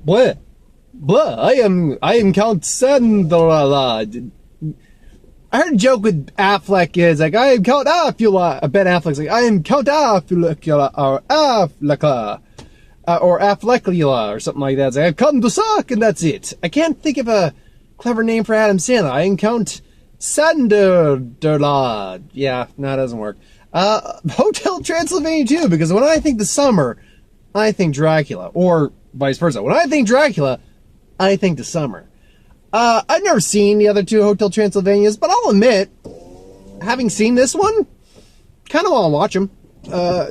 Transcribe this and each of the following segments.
Bleh. Bleh. I am Count Sandala. I heard a joke with Affleck is like, I am Count Affleck. Ben Affleck's like, I am Count Affleck, or Affleck, or Affleckula, or something like that. It's like, I've come to suck, and that's it. I can't think of a clever name for Adam Sandler. I am Count Sanderla. Yeah, no, it doesn't work. Hotel Transylvania too, because when I think the summer, I think Dracula, or vice versa. When I think Dracula, I think the summer. I've never seen the other two Hotel Transylvanias, but I'll admit, having seen this one, kind of want to watch them.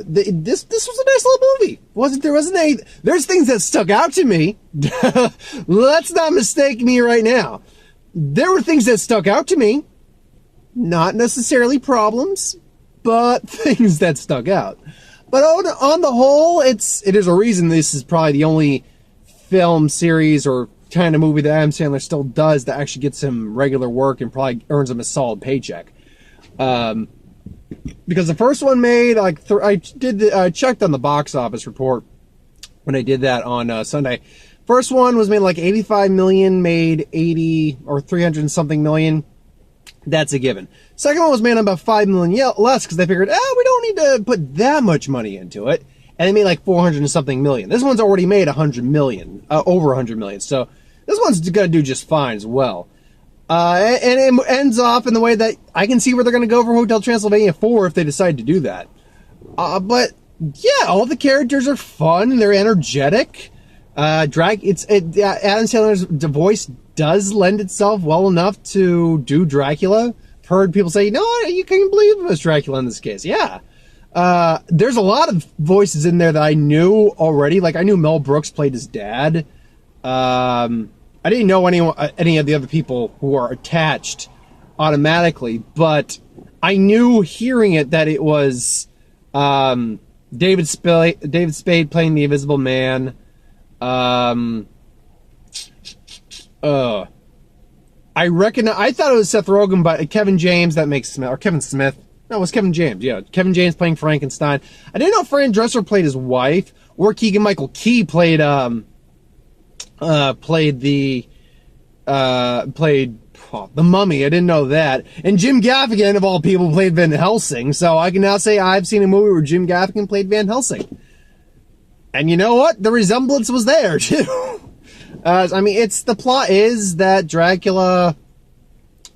This was a nice little movie. There's things that stuck out to me. Let's not mistake me right now. There were things that stuck out to me. Not necessarily problems, but things that stuck out. But on the whole, it is a reason this is probably the only film series or kind of movie that Adam Sandler still does that actually gets him regular work and probably earns him a solid paycheck. Because the first one made, I checked on the box office report when I did that on Sunday. First one was made like 85 million, made 80 or 300 and something million. That's a given. Second one was made on about 5 million less because they figured, we don't need to put that much money into it. And they made like 400 and something million. This one's already made 100 million, over 100 million. So this one's going to do just fine as well. And it ends off in the way that I can see where they're going to go for Hotel Transylvania 4 if they decide to do that. But yeah, all the characters are fun. They're energetic. Adam Sandler's voice does lend itself well enough to do Dracula. I've heard people say, no, you can't believe it was Dracula in this case. Yeah. There's a lot of voices in there that I knew already. Like, I knew Mel Brooks played his dad. I didn't know any of the other people who are attached automatically, but I knew hearing it that it was David Spade playing the Invisible Man. I thought it was Seth Rogen, but Kevin James, that makes Smith, or Kevin Smith. No, it was Kevin James. Yeah, Kevin James playing Frankenstein. I didn't know Fran Drescher played his wife, or Keegan-Michael Key played the Mummy. I didn't know that. And Jim Gaffigan, of all people, played Van Helsing. So I can now say I've seen a movie where Jim Gaffigan played Van Helsing. And you know what? The resemblance was there too. The plot is that Dracula,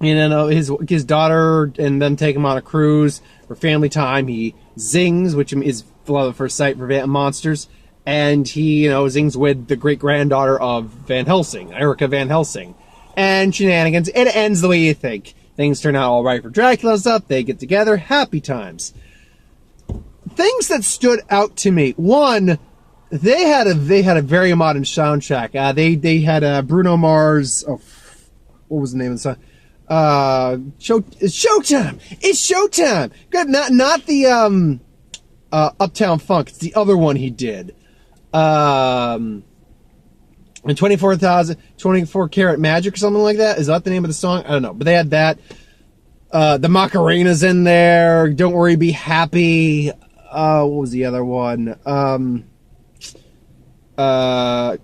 his daughter and them take him on a cruise for family time. He zings, which is love at first sight for monsters. And he, zings with the great-granddaughter of Van Helsing, Erica Van Helsing. And shenanigans. It ends the way you think. Things turn out all right for Dracula and stuff. They get together. Happy times. Things that stood out to me. One, they had a very modern soundtrack. They had Bruno Mars. Oh, what was the name of the song? It's Showtime. It's Showtime. Good. Not the Uptown Funk. It's the other one he did. And 24 Karat Magic or something like that. Is that the name of the song? I don't know. But they had that. The Macarena's in there. Don't Worry, Be Happy. What was the other one? Good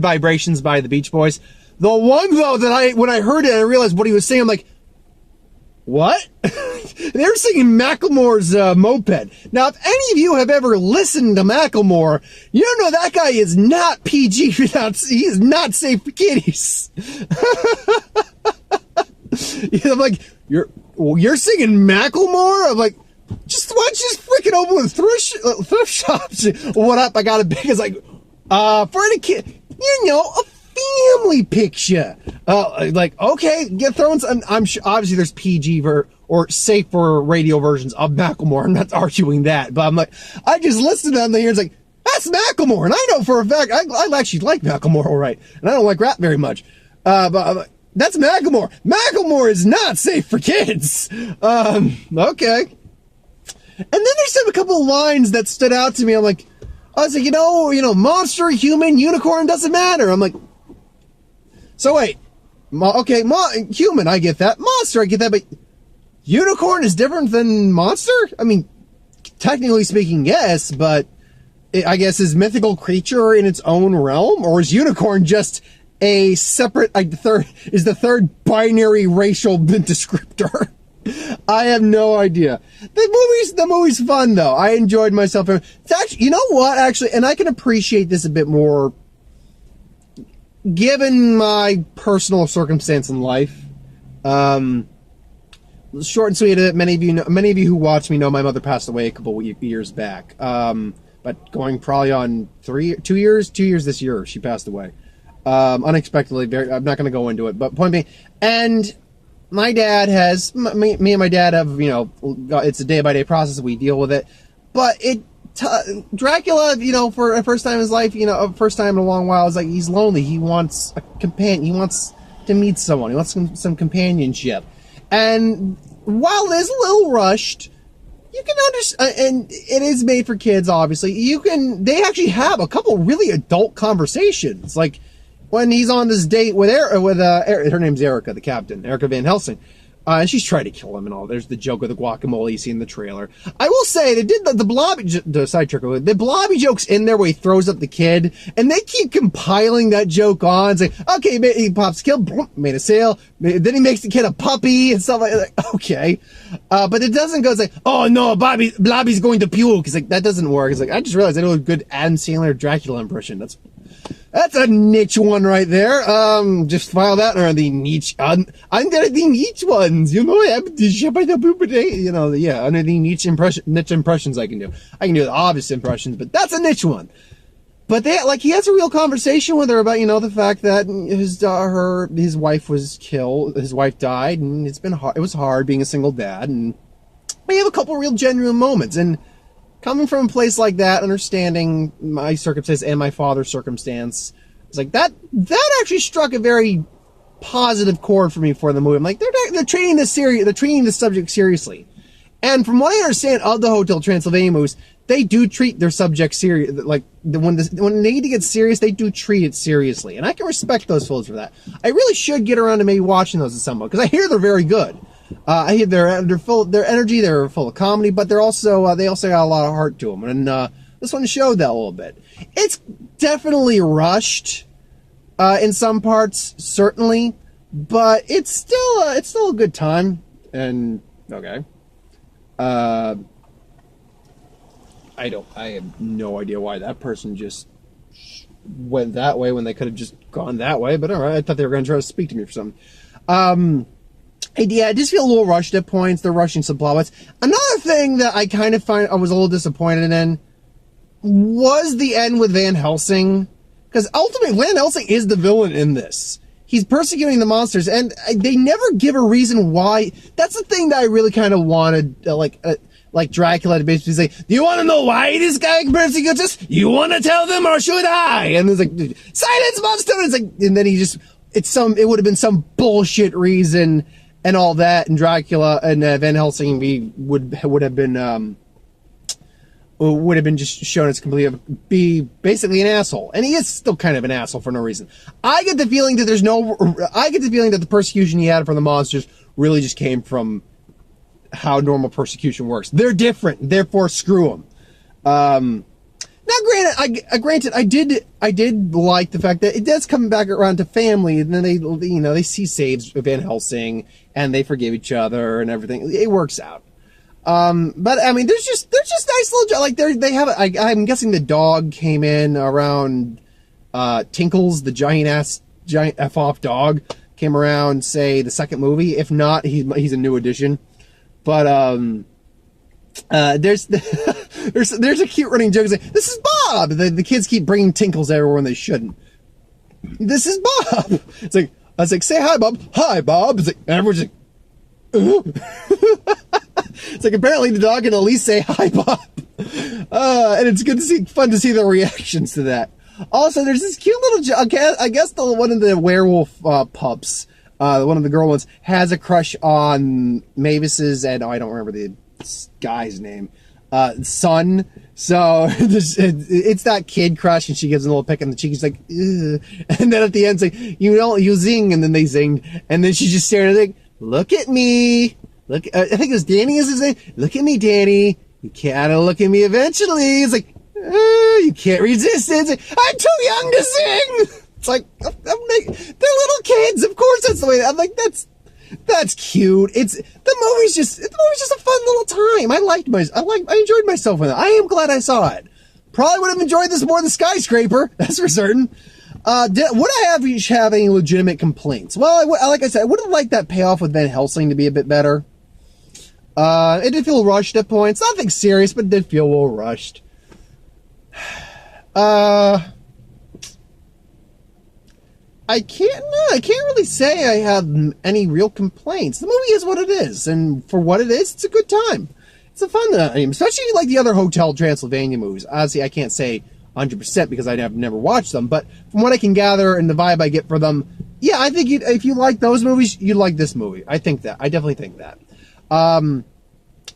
Vibrations by the Beach Boys. The one, though, that when I heard it, I realized what he was saying. I'm like, what? They were singing Macklemore's Moped. Now, if any of you have ever listened to Macklemore, you know that guy is not PG. He is not safe for kiddies. I'm like, you're singing Macklemore? I'm like, why don't you just freaking open with thrift shops? What up? I got a big, it's like, for any kid, a family picture. Okay, get thrown. I'm sure, obviously there's PG or safe for radio versions of Macklemore. I'm not arguing that, but I'm like, I just listened to them here. It's like, that's Macklemore. And I know for a fact, I actually like Macklemore, all right. And I don't like rap very much. But I'm like, that's Macklemore. Macklemore is not safe for kids. Okay. And then there's a couple of lines that stood out to me. I'm like, I was like, monster, human, unicorn, doesn't matter. I'm like, so wait, human, I get that. Monster, I get that, but unicorn is different than monster? I mean, technically speaking, yes, but I guess, is mythical creature in its own realm, or is unicorn just a separate, the third binary racial descriptor? I have no idea. The movie's fun though. I enjoyed myself. It's actually, you know what, actually, and I can appreciate this a bit more given my personal circumstance in life. Short and sweet, many of you who watch me know my mother passed away a couple years back. But going probably on 2 years this year, she passed away. Unexpectedly. I'm not going to go into it, but point being, and my dad has, me and my dad have, it's a day-by-day process. We deal with it. But Dracula, for a first time in his life, first time in a long while, is like, he's lonely. He wants a companion. He wants to meet someone. He wants some companionship. And while it is a little rushed, you can understand, and it is made for kids, obviously. They actually have a couple really adult conversations. Like, when he's on this date with her name's Erica, the captain, Erica Van Helsing, and she's trying to kill him and all. There's the joke with the guacamole you see in the trailer. I will say, they did the blobby joke's in there where he throws up the kid, and they keep compiling that joke on, saying, okay, he pops kill, made a sale, then he makes the kid a puppy and stuff like that. Okay. But it doesn't go, like, oh no, Blobby's going to puke. It's like, that doesn't work. It's like, I just realized I know a good Adam Sandler Dracula impression. That's a niche one right there. Just file that under the niche, under the niche ones, under the niche impressions I can do. I can do the obvious impressions, but that's a niche one. But he has a real conversation with her about, the fact that his wife was killed, his wife died, and it was hard being a single dad, and we have a couple real genuine moments, and coming from a place like that, understanding my circumstance and my father's circumstance, it's like that actually struck a very positive chord for me for the movie. I'm like, they're treating the subject seriously. And from what I understand of the Hotel Transylvania movies, they do treat their subject serious. Like, when they need to get serious, they do treat it seriously. And I can respect those films for that. I really should get around to maybe watching those at some point, because I hear they're very good. I hear they're full of their energy, they're full of comedy, but they also got a lot of heart to them. And this one showed that a little bit. It's definitely rushed in some parts, certainly, but it's still a good time. And okay. I have no idea why that person just went that way when they could have just gone that way, but all right, I thought they were going to try to speak to me for something. Yeah, I just feel a little rushed at points. They're rushing some plot points. Another thing that I kind of find I was a little disappointed in was the end with Van Helsing. Because ultimately, Van Helsing is the villain in this. He's persecuting the monsters, and they never give a reason why. That's the thing that I really kind of wanted, like Dracula to basically say, do you want to know why this guy persecutes us? You want to tell them, or should I? And it's like, silence, monster! It's like, and then it would have been some bullshit reason and all that, and Dracula and Van Helsing would have been just shown as be basically an asshole, and he is still kind of an asshole for no reason. I get the feeling that the persecution he had from the monsters really just came from how normal persecution works. They're different, therefore screw them. Now, granted, I did like the fact that it does come back around to family, and then they see saves Van Helsing, and they forgive each other and everything. It works out. But I mean, there's just nice little, like, I'm guessing the dog came in around, Tinkles, the giant F-off dog, came around, say, the second movie. If not, he's a new addition. But, there's a cute running joke saying, this is Bob! The kids keep bringing Tinkles everywhere when they shouldn't. This is Bob! It's like, I was like, say hi, Bob. Hi, Bob. It's like, and everyone's like, it's like, apparently the dog can at least say hi, Bob. And it's fun to see the reactions to that. Also, there's this cute little, I guess one of the werewolf pups, one of the girl ones, has a crush on Mavis's, and I don't remember the guy's name, son. So it's that kid crush, and she gives him a little peck on the cheek. She's like, ugh. And then at the end, it's like, you zing, and then they zing, and then she's just staring at it, like, look at me. Look, I think it was Danny is his name. Look at me, Danny. You gotta look at me eventually. It's like, You can't resist it. I'm too young to sing. It's like, they're little kids. Of course that's the way. I'm like, that's cute. The movie's just a fun little time. I enjoyed myself with it. I am glad I saw it. Probably would have enjoyed this more than Skyscraper. That's for certain. Would I have any legitimate complaints? Well, like I said, I would have liked that payoff with Van Helsing to be a bit better. It did feel rushed at points. Nothing serious, but it did feel a little rushed. I can't really say I have any real complaints. The movie is what it is, and for what it is, it's a good time. It's a fun time, especially like the other Hotel Transylvania movies. Obviously, I can't say 100% because I've never watched them, but from what I can gather and the vibe I get for them, yeah, I think if you like those movies, you'd like this movie. I definitely think that.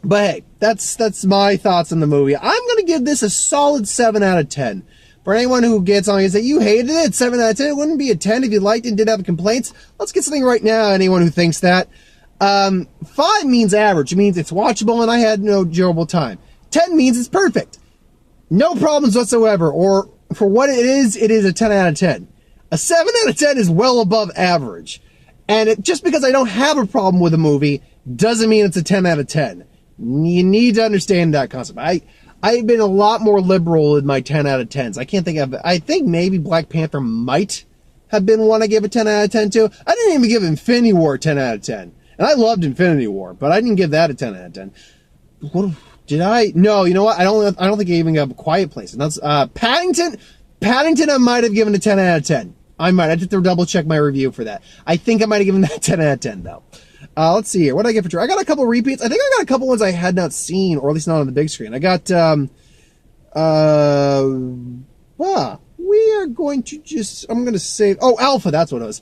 But hey, that's my thoughts on the movie. I'm gonna give this a solid 7 out of 10. For anyone who gets on and say, you hated it, 7 out of 10, it wouldn't be a 10 if you liked it and did have complaints. Let's get something right now, anyone who thinks that. 5 means average. It means it's watchable and I had no enjoyable time. 10 means it's perfect. No problems whatsoever. Or for what it is a 10 out of 10. A 7 out of 10 is well above average. And just because I don't have a problem with a movie doesn't mean it's a 10 out of 10. You need to understand that concept. I've been a lot more liberal in my 10 out of 10s. I think maybe Black Panther might have been one I gave a 10 out of 10 to. I didn't even give Infinity War a 10 out of 10. And I loved Infinity War, but I didn't give that a 10 out of 10. What did I? No, you know what? I don't think I even got A Quiet Place. And that's Paddington. Paddington I might have given a 10 out of 10. I have to double check my review for that. I think I might have given that 10 out of 10 though. Let's see here. What did I get for sure? I got a couple repeats. I think I got a couple ones I had not seen, or at least not on the big screen. I got, we are going to I'm going to say, Alpha, that's what it was.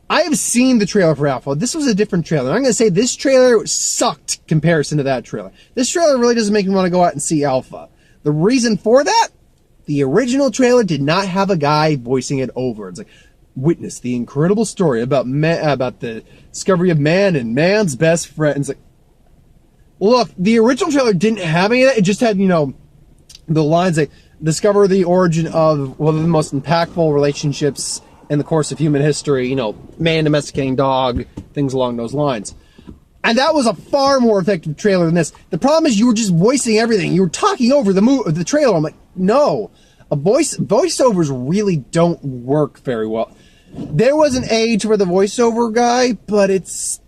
I have seen the trailer for Alpha. This was a different trailer. I'm going to say this trailer sucked comparison to that trailer. This trailer really doesn't make me want to go out and see Alpha. The reason for that, the original trailer did not have a guy voicing it over. It's like, witness the incredible story about the discovery of man and man's best friend. It's like, look, the original trailer didn't have any of that. It just had, the lines like, discover the origin of one of the most impactful relationships in the course of human history, man domesticating dog, things along those lines. And that was a far more effective trailer than this. The problem is you were just voicing everything. You were talking over the trailer. I'm like, no. Voiceovers really don't work very well. There was an age for the voiceover guy, but it's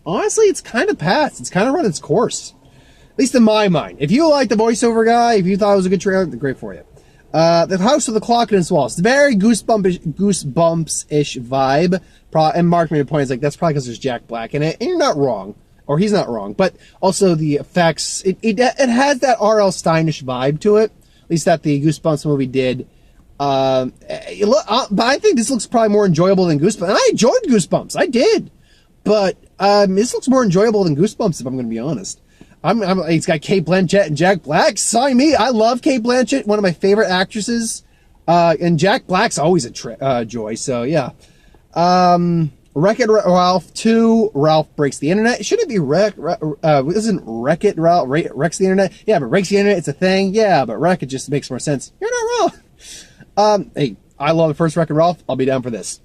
honestly, it's kind of past. It's kind of run its course. At least in my mind. If you like the voiceover guy, if you thought it was a good trailer, great for you. The House of the Clock and its Walls. It's very Goosebumps-ish vibe. And Mark made a point, it's like, that's probably because there's Jack Black in it. And you're not wrong. Or he's not wrong. But also the effects, it has that R.L. Steinish vibe to it. At least that the Goosebumps movie did. But I think this looks probably more enjoyable than Goosebumps. And I enjoyed Goosebumps. I did. But this looks more enjoyable than Goosebumps, if I'm going to be honest. It's got Cate Blanchett and Jack Black. Sign me. I love Cate Blanchett, one of my favorite actresses. And Jack Black's always a joy. So, yeah. Wreck-It Ralph 2, Ralph Breaks the Internet. Should it be isn't Wreck-It Ralph wrecks the Internet? Yeah, but breaks the Internet, it's a thing. Yeah, but Wreck-It just makes more sense. You're not wrong. Hey, I love the first Wreck-It Ralph. I'll be down for this.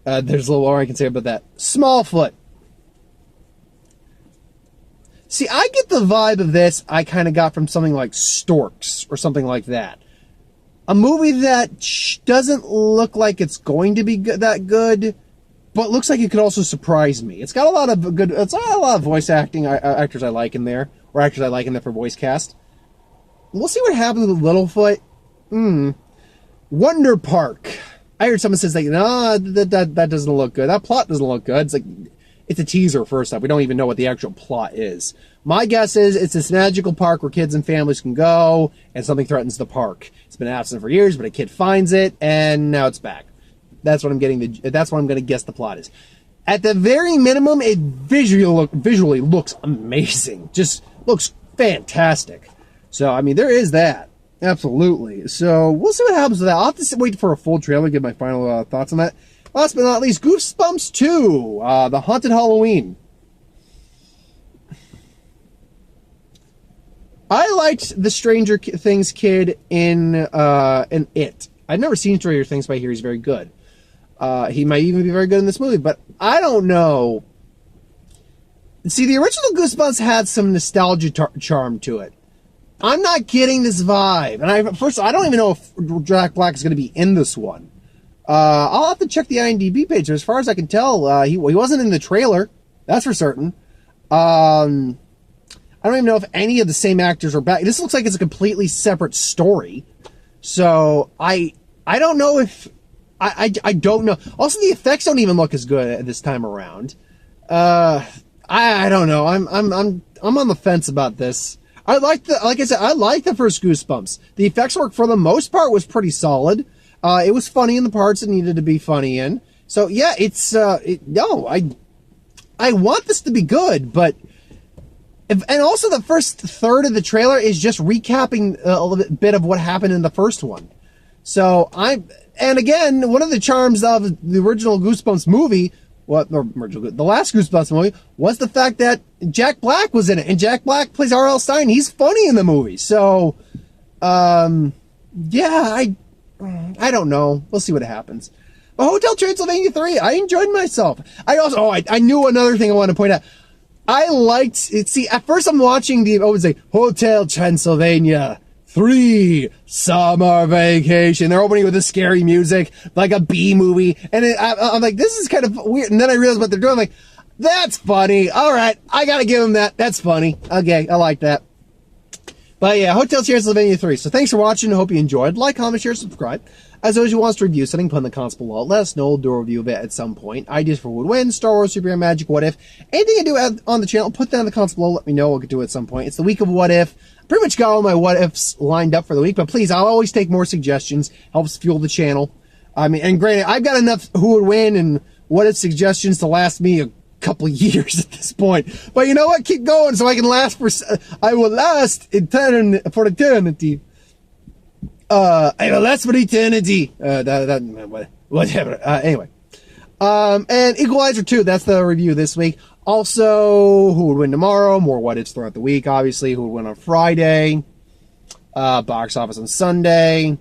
There's a little more I can say about that. Smallfoot. See, I get the vibe of this I kind of got from something like Storks or something like that. A movie that doesn't look like it's going to be that good, but looks like it could also surprise me. It's got a lot of voice acting actors I like in there, or actors I like in there for voice cast. We'll see what happens with Littlefoot. Wonder Park. I heard someone says like, no, that doesn't look good. That plot doesn't look good. It's like, it's a teaser first up. We don't even know what the actual plot is. My guess is it's this magical park where kids and families can go, and something threatens the park. It's been absent for years, but a kid finds it, and now it's back. That's what I'm that's what I'm going to guess the plot is. At the very minimum, it visually looks amazing. Just looks fantastic. So, I mean, there is that. Absolutely. So, we'll see what happens with that. I'll have to wait for a full trailer to get my final thoughts on that. Last but not least, Goosebumps 2, The Haunted Halloween. I liked the Stranger Things kid in It. I've never seen Stranger Things, but I hear he's very good. He might even be very good in this movie, but I don't know. See, the original Goosebumps had some nostalgia charm to it. I'm not getting this vibe. And I don't even know if Jack Black is going to be in this one. I'll have to check the IMDb page. But as far as I can tell, he wasn't in the trailer. That's for certain. I don't even know if any of the same actors are back. This looks like it's a completely separate story. So I don't know if I don't know. Also, the effects don't even look as good this time around. I don't know. I'm on the fence about this. Like I said, I like the first Goosebumps. The effects work for the most part was pretty solid. It was funny in the parts it needed to be funny in. So yeah, I want this to be good, but and also the first third of the trailer is just recapping a little bit of what happened in the first one. So and again, one of the charms of the original Goosebumps movie, the last Goosebumps movie, was the fact that Jack Black was in it, and Jack Black plays R.L. Stine. He's funny in the movie. So, yeah, I don't know. We'll see what happens. But Hotel Transylvania 3, I enjoyed myself. I knew another thing I wanted to point out. I liked it. See, at first I'm watching Hotel Transylvania 3 Summer Vacation. They're opening with the scary music, like a B movie. And I'm like, this is kind of weird. And then I realized what they're doing. I'm like, that's funny. All right. I got to give them that. That's funny. Okay. I like that. But yeah, Hotel Transylvania 3. So thanks for watching. I hope you enjoyed. Like, comment, share, subscribe. As always, you want us to review something, put in the comments below. Let us know. We'll do a review of it at some point. Ideas for who would win, Star Wars, Superhero Magic, What If. Anything you do on the channel, put that in the comments below. Let me know. We'll get to it at some point. It's the week of What If. Pretty much got all my What Ifs lined up for the week. But please, I'll always take more suggestions. Helps fuel the channel. I mean, and granted, I've got enough who would win and What If suggestions to last me a couple of years at this point. But you know what? Keep going so I can last I will last for eternity. I will last for eternity. Whatever. Anyway. And Equalizer 2, that's the review this week. Also, who would win tomorrow? More what ifs throughout the week, obviously. Who would win on Friday? Box office on Sunday.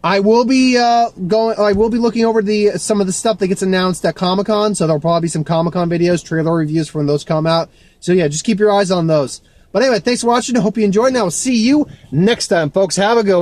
I will be looking over some of the stuff that gets announced at Comic-Con, so there'll probably be some Comic-Con videos, trailer reviews for when those come out. So yeah, just keep your eyes on those. But anyway, thanks for watching. I hope you enjoyed, and I will see you next time, folks. Have a good one.